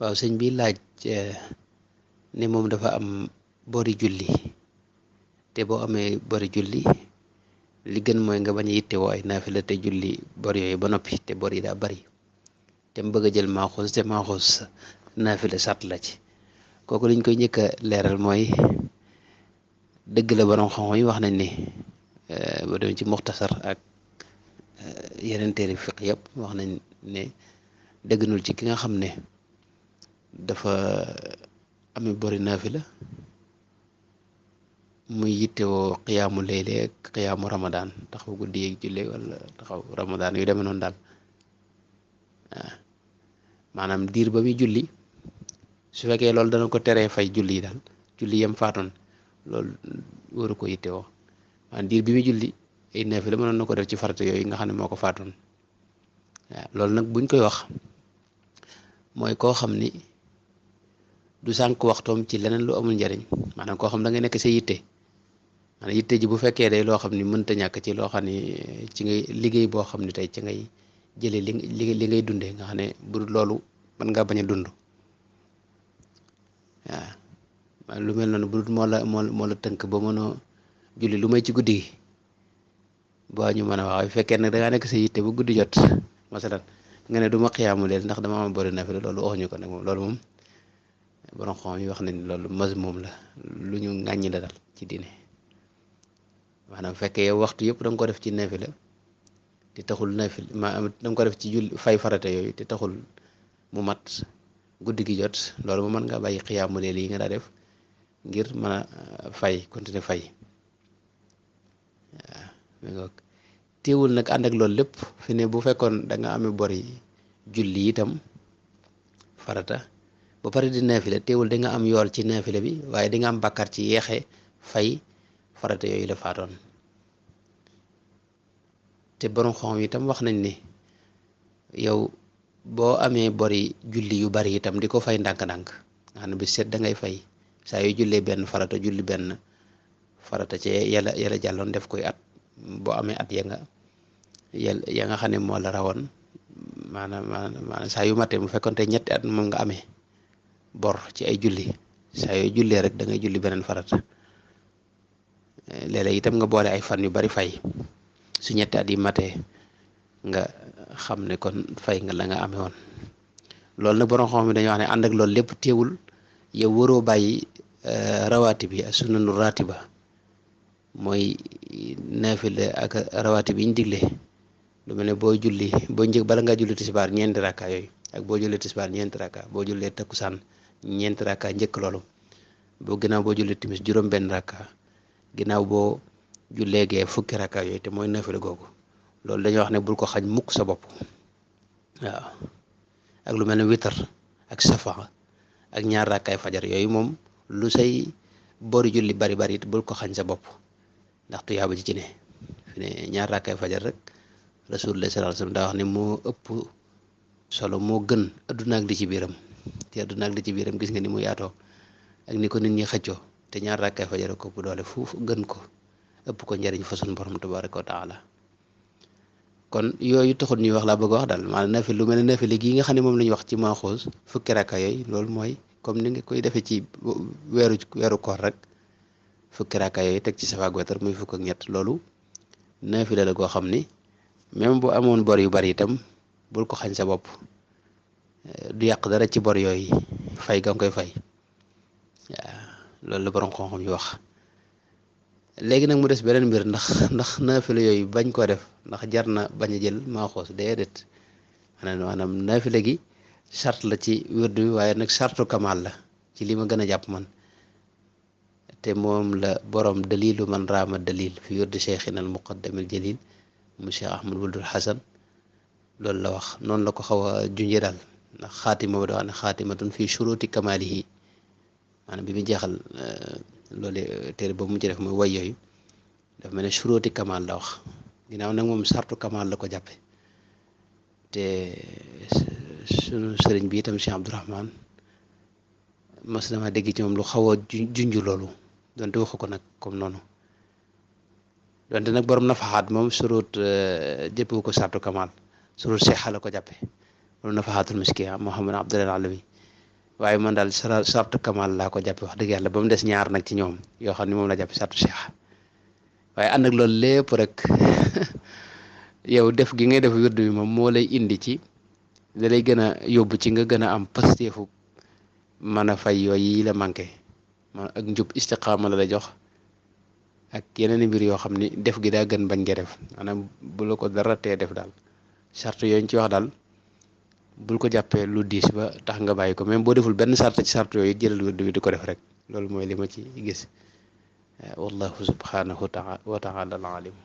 waaw sëñ bi laaj ne moom dafa am bori julli te boo amee bori julli li gën mooy nga bañ a yittewoo ay naafila te julli bor yooyu ba noppi te bor yi daa bari te mu bëgg a jël maaxuus te maaxuus naafila sart la ci kooku liñ koy njëkk a leeral mooy dëgg la borom xam-xam yi wax nañ ni ba dem ci muxtasar ak yeneen téere fiq yëpp wax nañ ne dëggnul ci ki nga xam ne dafa amee bori naafila muy yittewoo xiyaamu leyle ak xiyaamu ramadaan taxaw guddi yeeg julle wala taxaw ramadaan yu demee noonu daal waaw maanaam diir ba muy julli su fekkee loolu dana ko teree fay julli yi daal julli yem faatoon loolu waru ko yittewoo maanaam diir bi muy julli ay naafila mënoon na ko def ci farata yooyu nga xam ne moo ko faatoon waaw loolu nag buñ koy wax mooy koo xam ni du sànq waxtoom ci leneen lu amul njariñ maanaam koo xam da nga nekk sa yitte maanaam yitte ji bu fekkee day loo xam ni mënta ñàkk ci loo xam ni ci ngay liggéey boo xam ni tey ci ngay jëlee li ngay dundee nga xam ne bu dul loolu mën ngaa bañ a dund waaw lu mel noonu bu dul moo la tënk ba mënoo julli lu may ci guddi gi boo ñu mën a wax bu fekkee nag da ngaa nekk sa yitte bu guddi jot masalan nga ne du ma xiyaamu leen ndax dama am bori naafila loolu waxuñu ko nag moom loolu moom borom xam yi wax nañ loolu mas moom la lu ñu ŋàññi la dal ci diine maanaam fekkee yow waxtu yëpp da nga ko def ci naafila te taxul naafila da nga ko def ci julli fay farata yooyu te taxul mu mat guddi gi jot loolu mu mën nga bàyyi xiyaamu leel yi nga daa def ngir mën a fay continuer fay waaw teewul nag ànd ak loolu lépp fi ne bu fekkoon da nga amee bori julli itam farata ba pare di naafila teewul di nga am yool ci naafila bi waaye di nga am bàkkaar ci yeexe fay farata yooyu la faatoon te borom xam itam wax nañ ni yow boo amee bori julli yu bari itam di ko fay ndànk-ndànk nga xam ne bi seet da ngay fay saa yu jullee benn farata julli benn farata ci yàlla jàlloon def koy at boo amee at ya nga xam ne moo la rawoon maanaam saa yu matee mu fekkonte ñetti at moom nga amee bor ci ay julli saa yooyu jullee rek da ngay julli beneen farata léeg-léeg itam nga boole ay fan yu bari fay su ñetti at yi matee nga xam ne kon fay nga la nga amee woon loolu nag borom xam mi dañoo wax ne ànd ak loolu lépp teewul yow waroo bàyyi rawaati bi ak sunanu raatiba mooy naafila ak rawaati bi ñu digle lu mel ne boo julli boo njëkk bala ngaa julli tisbaar ñeenti rakka yooyu ak boo jullee tisbaar ñeenti rakka boo jullee takkusaan ñeenti rakka njëkk loolu boo ginnaaw boo jullee timis juróom benn rakka ginnaaw boo jullee gee fukki rakka yooyu te mooy naafila googu loolu dañuy wax ne bul ko xañ mukk sa bopp waaw ak lu mel ne witar ak safa ak ñaar rakkaay fajar yooyu moom lu say bori julli bari bari it bul ko xañ sa bopp ndax tuyaaba ji ci ne fi ne ñaar rakkaay fajar rek rasulullah sallallahu alayhi wasallam daa wax ne moo ëpp solo moo gën adduna ak li ci biiram te adduna ak li ci biiram gis nga ni mu yaatoo ak ni ko nit ñi xëccoo te ñaar rakkaay fajar ko ëpp doole fuuf gën ko ëpp ko njariñ fa sunu borom tabaraka wa taala kon yooyu taxul ñuy wax laa bëgg a wax daal maanaam naafila lu mel ne naafila gii nga xam ne moom la ñuy wax ci maaxuus fukki rakka yooyu loolu mooy comme ni nga koy defee ci weeru koor rek fukki rakka yooyu teg ci safaak wetar muy fukk ak ñett loolu naafila la goo xam ni même bu amoon bor yu bari itam bul ko xañ sa bopp du yàq dara ci bor yooyu fay ga nga koy fay waaw loolu la borom xam-xam yu wax léegi nag mu des beneen mbir ndax naafila yooyu bañ koo def ndax jar na bañ a jël maaxoos déedéet maanaam naafila gi charte la ci wirdu bi waaye nag chartu kamal la ci li ma gën a jàpp man te moom la borom dalilu man raama dalil fi wirdu cheikhina al muqaddamil jalil mu cheikh ahmad wuldul hasan loolu la wax noonu la ko xaw a junjee daal ndax xaatima ba da wax ne xaatimatun fi shuruti kamalihi maanaam bi mu jeexal loolu téere boobu mu ci def mooy way yooyu dafa mel ne shuruti kamal la wax ginnaaw nag moom sartu kamal la ko jàppe te sunu sëriñ bi itam Cheikh Abdourahman mas dama dégg ci moom lu xaw a junj loolu donte waxu ko nag comme noonu donte nag borom nafaxaat moom surut jëppewu ko sartu kamal surut seexa la ko jàppe borom nafaxaatul miskiya Muhammad Abdullah Alawi waaye man daal sartu kamal laa ko jàppe wax dëgg yàlla ba mu des ñaar nag ci ñoom yoo xam ne moom la jàppe sartu cheikh waaye ànd ak loolu lépp rek yow def gi ngay def wirdu bi moom moo lay indi ci da lay gën a yóbbu ci nga gën a am pasteefu mën a fay yooyu yi la manqué ak njub istiqaama la jox ak yeneen mbir yoo xam ni def gi daa gën bañ nga def maanaam bu la ko dara tee def daal charte yooyu ñu ci wax daal bul ko jàppee lu diis ba tax nga bàyyi ko même boo deful benn charte ci charte yooyu jëlal wirdu bi di ko def rek loolu mooy li ma ci gis wallahu subhanahu wa taala al alim